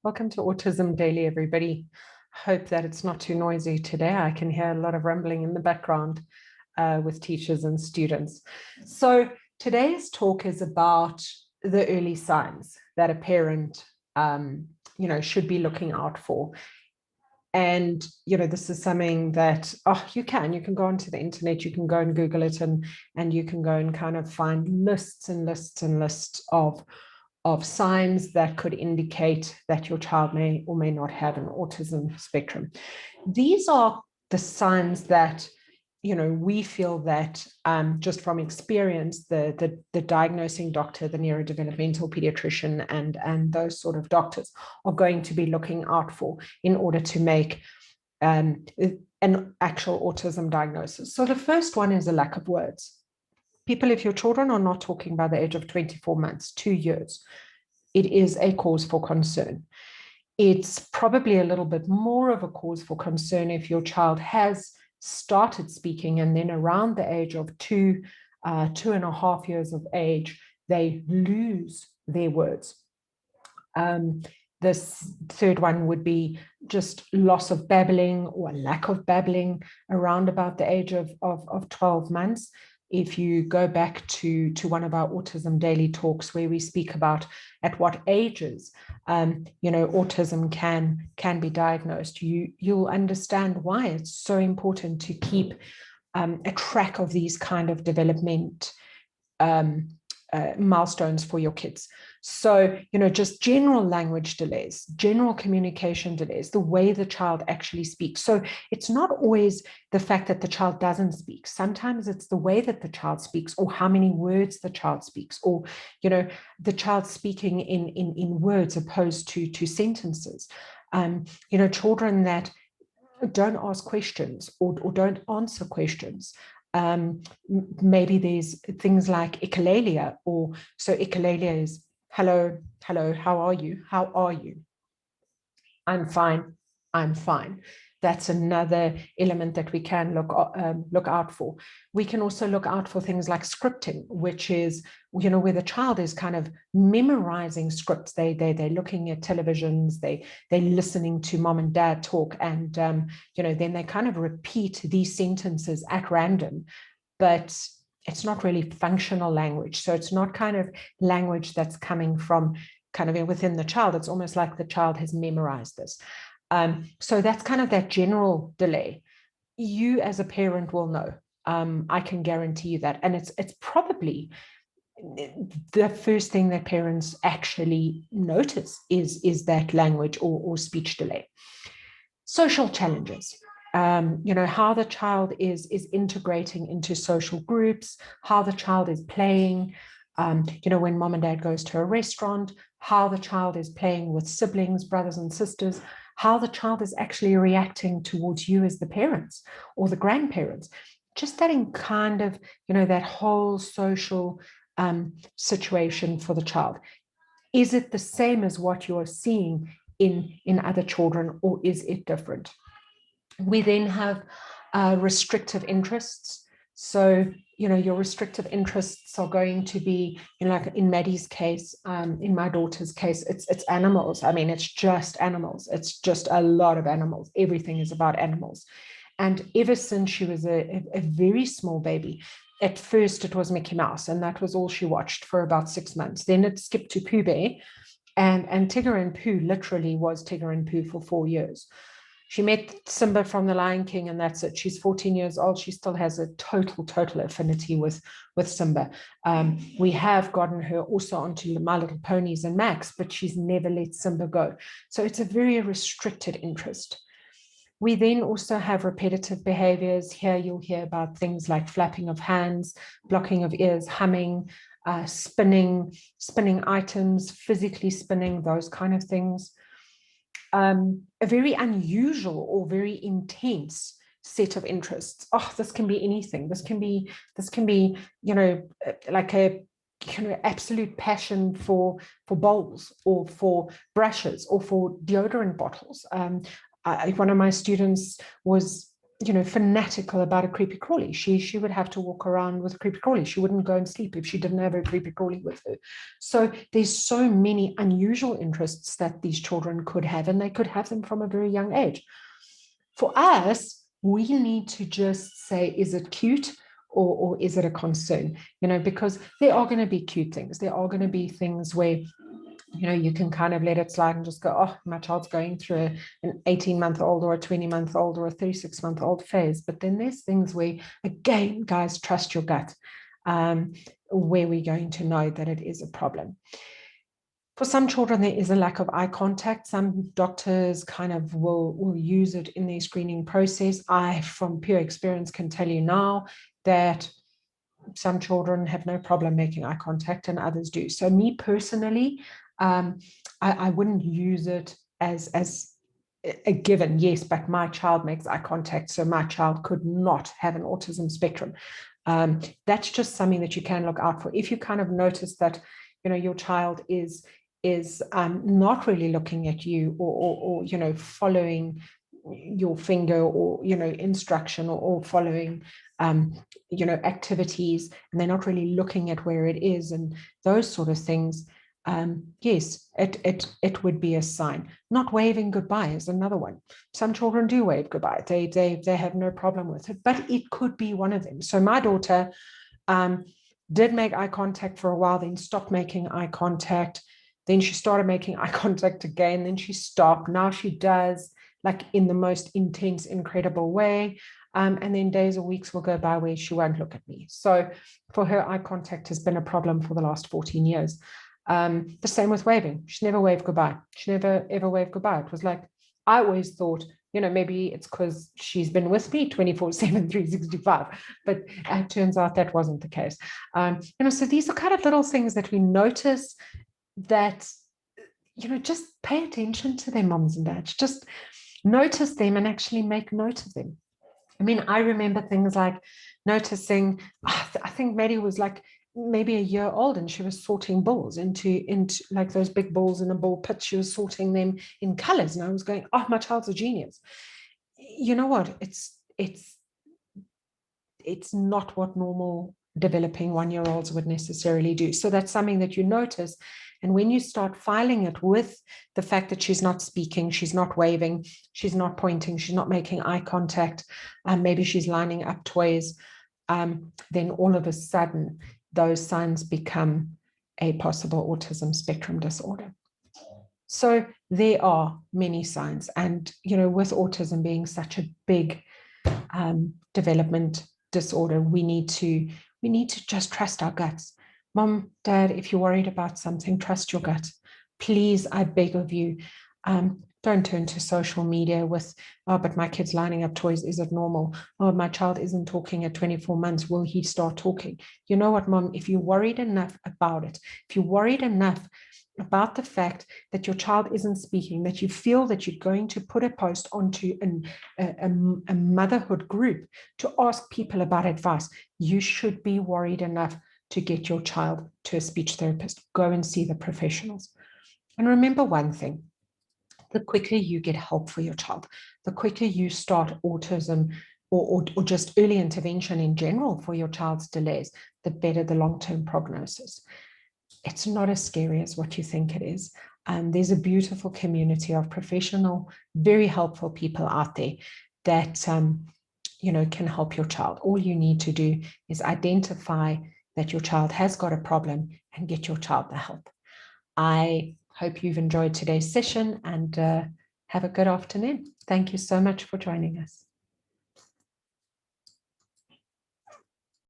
Welcome to Autism Daily, everybody. Hope that it's not too noisy today. I can hear a lot of rumbling in the background with teachers and students. So today's talk is about the early signs that a parent, should be looking out for. And, this is something that, you can go onto the internet, you can go and Google it, and you can go and kind of find lists and lists and lists of signs that could indicate that your child may or may not have an autism spectrum. These are the signs that, we feel that just from experience, the diagnosing doctor, the neurodevelopmental pediatrician, and those sort of doctors are going to be looking out for in order to make an actual autism diagnosis. So the first one is a lack of words. People, if your children are not talking by the age of 24 months, 2 years, it is a cause for concern. It's probably a little bit more of a cause for concern if your child has started speaking and then around the age of 2.5 years of age, they lose their words. This third one would be just loss of babbling or lack of babbling around about the age of 12 months. If you go back to one of our Autism Daily talks where we speak about at what ages, autism can be diagnosed, you'll understand why it's so important to keep a track of these kind of development milestones for your kids. So, just general language delays, general communication delays, the way the child actually speaks. So it's not always the fact that the child doesn't speak. Sometimes it's the way that the child speaks or how many words the child speaks, or, the child speaking in words opposed to sentences. Children that don't ask questions or don't answer questions. Maybe there's things like echolalia, or so echolalia is hello, how are you? How are you? I'm fine. That's another element that we can look out for. We can also look out for things like scripting, which is, where the child is kind of memorizing scripts. They're looking at televisions, they're listening to mom and dad talk, and then they kind of repeat these sentences at random, but it's not really functional language. So it's not kind of language that's coming from kind of within the child. It's almost like the child has memorized this. So that's kind of that general delay. You as a parent will know. I can guarantee you that. And it's probably the first thing that parents actually notice is that language or speech delay. Social challenges. How the child is integrating into social groups, how the child is playing, when mom and dad goes to a restaurant, how the child is playing with siblings, brothers and sisters, how the child is actually reacting towards you as the parents or the grandparents. Just that in kind of, that whole social situation for the child. Is it the same as what you're seeing in other children, or is it different? We then have restrictive interests. So, your restrictive interests are going to be, like in Maddie's case, in my daughter's case, it's animals. I mean, it's just animals. It's just a lot of animals. Everything is about animals. And ever since she was a very small baby, at first it was Mickey Mouse, and that was all she watched for about 6 months. Then it skipped to Pooh Bear, and Tigger and Pooh literally was Tigger and Pooh for 4 years. She met Simba from The Lion King, and that's it. She's 14 years old. She still has a total affinity with Simba. We have gotten her also onto My Little Ponies and Max, but she's never let Simba go. So it's a very restricted interest. We then also have repetitive behaviors. Here you'll hear about things like flapping of hands, blocking of ears, humming, spinning items, physically spinning, those kind of things. A very unusual or very intense set of interests. This can be anything. This can be, like a absolute passion for bowls or for brushes or for deodorant bottles. One of my students was fanatical about a creepy crawly. She would have to walk around with a creepy crawly. She wouldn't go and sleep if she didn't have a creepy crawly with her. So there's so many unusual interests that these children could have, and they could have them from a very young age. For us, we need to just say, is it cute or is it a concern? Because there are going to be cute things. There are going to be things where you can kind of let it slide and just go, oh, my child's going through an 18-month-old or a 20-month-old or a 36-month-old phase. But then there's things where, again, guys, trust your gut, where we're going to know that it is a problem. For some children, there is a lack of eye contact. Some doctors kind of will use it in their screening process. I, from pure experience, can tell you now that some children have no problem making eye contact and others do. So me personally, I wouldn't use it as a given, yes, but my child makes eye contact, so my child could not have an autism spectrum. That's just something that you can look out for. If you kind of notice that, your child is not really looking at you or following your finger or, instruction or following, activities, and they're not really looking at where it is and those sort of things, yes, it would be a sign. Not waving goodbye is another one. Some children do wave goodbye. They have no problem with it, but it could be one of them. So my daughter did make eye contact for a while, then stopped making eye contact. Then she started making eye contact again. Then she stopped. Now she does, like, in the most intense, incredible way. And then days or weeks will go by where she won't look at me. So for her, eye contact has been a problem for the last 14 years. The same with waving. She never waved goodbye. She never, ever waved goodbye. It was like, I always thought, maybe it's because she's been with me 24/7, 365. But it turns out that wasn't the case. So these are kind of little things that we notice that, just pay attention to them, moms and dads. Just notice them and actually make note of them. I mean, I remember things like noticing, I think Maddie was like maybe a year old and she was sorting balls into like those big balls in a ball pit. She was sorting them in colors. And I was going, oh, my child's a genius. You know what? It's not what normal developing 1-year-olds would necessarily do. So that's something that you notice. And when you start filing it with the fact that she's not speaking, she's not waving, she's not pointing, she's not making eye contact, maybe she's lining up toys, then all of a sudden those signs become a possible autism spectrum disorder. So there are many signs. And, with autism being such a big development disorder, we need to just trust our guts. Mom, Dad, if you're worried about something, trust your gut. Please, I beg of you, don't turn to social media with, oh, but my kid's lining up toys. Is it normal? Oh, my child isn't talking at 24 months. Will he start talking? You know what, Mom, if you're worried enough about it, if you're worried enough about the fact that your child isn't speaking, that you feel that you're going to put a post onto a motherhood group to ask people about advice, you should be worried enough to get your child to a speech therapist. Go and see the professionals. And remember one thing, the quicker you get help for your child, the quicker you start autism or just early intervention in general for your child's delays, the better the long-term prognosis. It's not as scary as what you think it is. There's a beautiful community of professional, very helpful people out there that, can help your child. All you need to do is identify that your child has got a problem and get your child the help. I hope you've enjoyed today's session and have a good afternoon. Thank you so much for joining us.